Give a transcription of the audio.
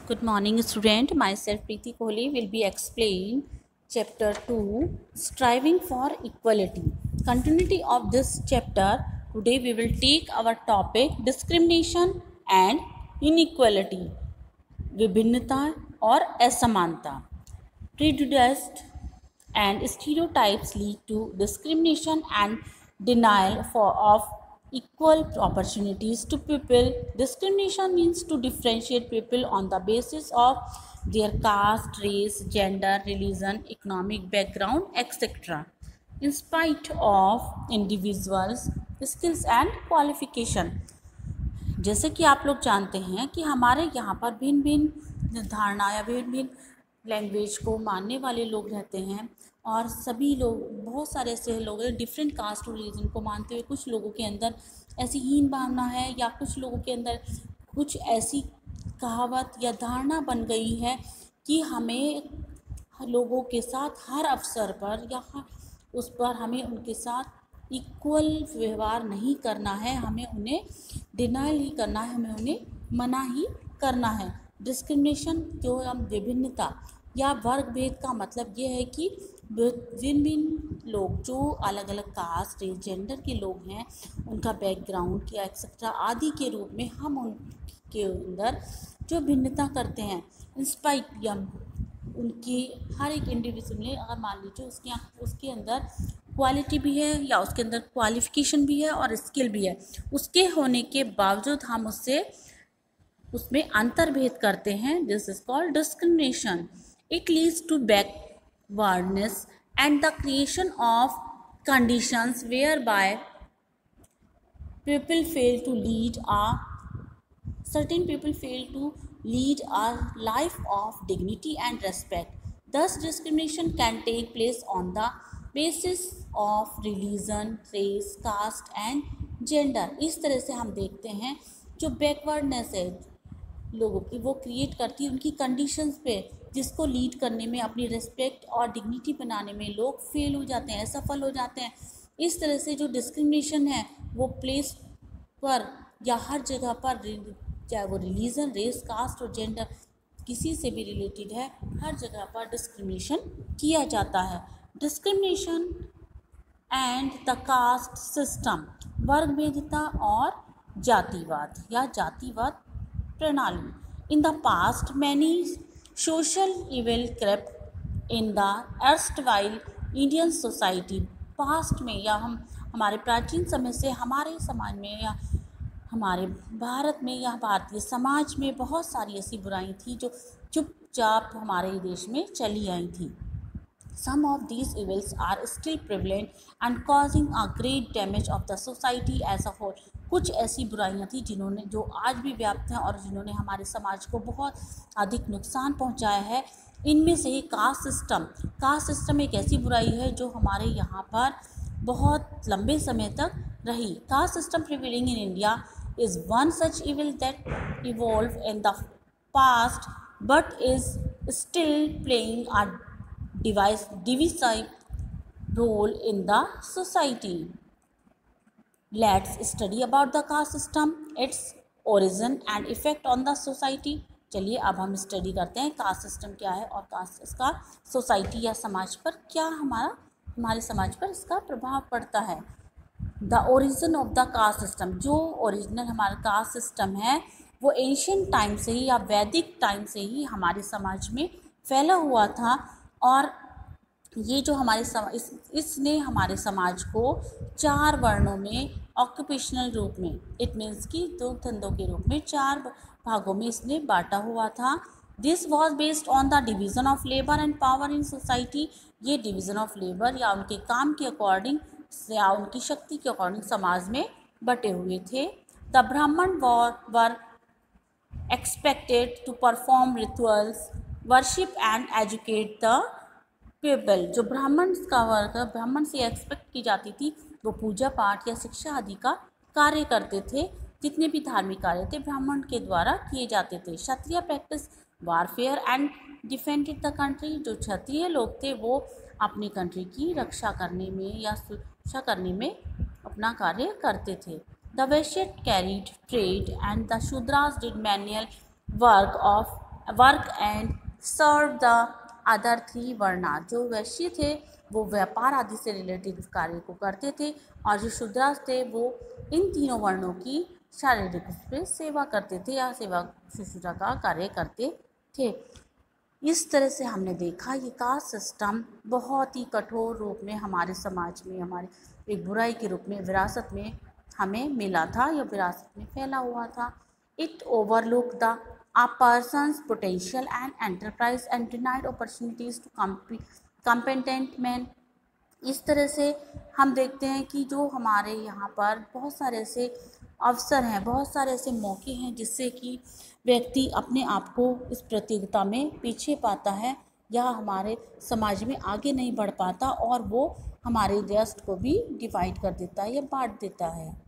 Good morning, student. Myself Preeti Kohli will be explain chapter 2 striving for equality. Continuity of this chapter, today we will take our topic discrimination and inequality, विभिन्नता और असमानता. Prejudice and stereotypes lead to discrimination and denial of equal opportunities to people. Discrimination means to differentiate people on the basis of their caste, race, gender, religion, economic background, etc. in spite of individuals' skills and qualification. जैसे कि आप लोग जानते हैं कि हमारे यहाँ पर भिन्न भिन्न धारणा या भिन्न भिन्न लैंग्वेज को मानने वाले लोग रहते हैं और सभी लोग, बहुत सारे ऐसे लोग हैं डिफरेंट कास्ट और रिलीजन को मानते हुए कुछ लोगों के अंदर ऐसी हीन भावना है या कुछ लोगों के अंदर कुछ ऐसी कहावत या धारणा बन गई है कि हमें लोगों के साथ हर अवसर पर या उस पर हमें उनके साथ इक्वल व्यवहार नहीं करना है, हमें उन्हें डिनाइल ही करना है, हमें उन्हें मना ही करना है. डिस्क्रिमिनेशन जो हम विभिन्नता या वर्ग भेद का मतलब ये है कि भिन्न भिन्न लोग जो अलग अलग कास्ट जेंडर के लोग हैं उनका बैकग्राउंड या एक्सेट्रा आदि के रूप में हम उनके अंदर जो भिन्नता करते हैं इंस्पाइट या उनकी हर एक इंडिविजुअल में अगर मान लीजिए उसके अंदर क्वालिटी भी है या उसके अंदर क्वालिफिकेशन भी है और स्किल भी है, उसके होने के बावजूद हम उसमें अंतर्भेद करते हैं. This is called discrimination. It leads to backwardness and the creation of conditions whereby certain people fail to lead a life of dignity and respect. Thus, discrimination can take place on the basis of religion, race, caste and gender. इस तरह से हम देखते हैं जो backwardness है लोगों की वो क्रिएट करती है उनकी कंडीशंस पे, जिसको लीड करने में, अपनी रिस्पेक्ट और डिग्निटी बनाने में लोग फेल हो जाते हैं, असफल हो जाते हैं. इस तरह से जो डिस्क्रिमिनेशन है वो प्लेस पर या हर जगह पर, चाहे वो रिलीजन, रेस, कास्ट और जेंडर किसी से भी रिलेटेड है, हर जगह पर डिस्क्रिमिनेशन किया जाता है. Discrimination and the caste system, वर्ग भेदता और जातिवाद या जातिवाद प्रणाली. In the past many social evil crept in the erstwhile Indian society. Past में या हमारे प्राचीन समय से हमारे समाज में या हमारे भारत में या भारतीय समाज में बहुत सारी ऐसी बुराई थी जो चुपचाप हमारे देश में चली आई थी. Some of these evils are still prevalent and causing a great damage of the society as a whole. कुछ ऐसी बुराइयां थी जो आज भी व्याप्त हैं और जिन्होंने हमारे समाज को बहुत अधिक नुकसान पहुंचाया है. इनमें से कास्ट सिस्टम एक ऐसी बुराई है जो हमारे यहाँ पर बहुत लंबे समय तक रही. Caste system prevailing in India is one such evil that evolved in the past but is still playing a divisive role in the society. Let's study about the caste system, its origin and effect on the society. चलिए अब हम study करते हैं caste system क्या है और cast इसका society या समाज पर क्या हमारे समाज पर इसका प्रभाव पड़ता है. The origin of the caste system, जो ओरिजिनल हमारा कास्ट सिस्टम है वो एंशियंट टाइम से ही या वैदिक टाइम से ही हमारे समाज में फैला हुआ था और ये जो इसने हमारे समाज को 4 वर्णों में ऑक्यूपेशनल रूप में, इट मीन्स कि 2 धंधों के रूप में 4 भागों में इसने बांटा हुआ था. This was based on the division of labour and power in society. ये डिवीज़न ऑफ लेबर या उनके काम के अकॉर्डिंग या उनकी शक्ति के अकॉर्डिंग समाज में बटे हुए थे. The Brahmin were expected to perform rituals, worship and educate the people. जो ब्राह्मण से एक्सपेक्ट की जाती थी वो पूजा पाठ या शिक्षा आदि का कार्य करते थे. जितने भी धार्मिक कार्य थे ब्राह्मण के द्वारा किए जाते थे. Kshatriya practice warfare and defended the country. जो क्षत्रिय लोग थे वो अपनी कंट्री की रक्षा करने में या सुरक्षा करने में अपना कार्य करते थे. The Vaishya carried trade and the Shudras did manual work of work and serve the other three varna. जो वैश्य थे वो व्यापार आदि से रिलेटेड कार्य को करते थे और जो शूद्र थे वो इन तीनों वर्णों की शारीरिक रूप से सेवा करते थे या सेवा शुश्रूषा का कार्य करते थे। इस तरह से हमने देखा ये कास्ट सिस्टम बहुत ही कठोर रूप में हमारे समाज में, हमारे एक बुराई के रूप में, विरासत में हमें मिला था या विरासत में फैला हुआ था। It overlook the a person's potential and enterprise and denied opportunities to contentment। इस तरह से हम देखते हैं कि जो हमारे यहाँ पर बहुत सारे ऐसे अवसर हैं, बहुत सारे ऐसे मौके हैं जिससे कि व्यक्ति अपने आप को इस प्रतियोगिता में पीछे पाता है या हमारे समाज में आगे नहीं बढ़ पाता और वो हमारे देश को भी डिवाइड कर देता है या बांट देता है।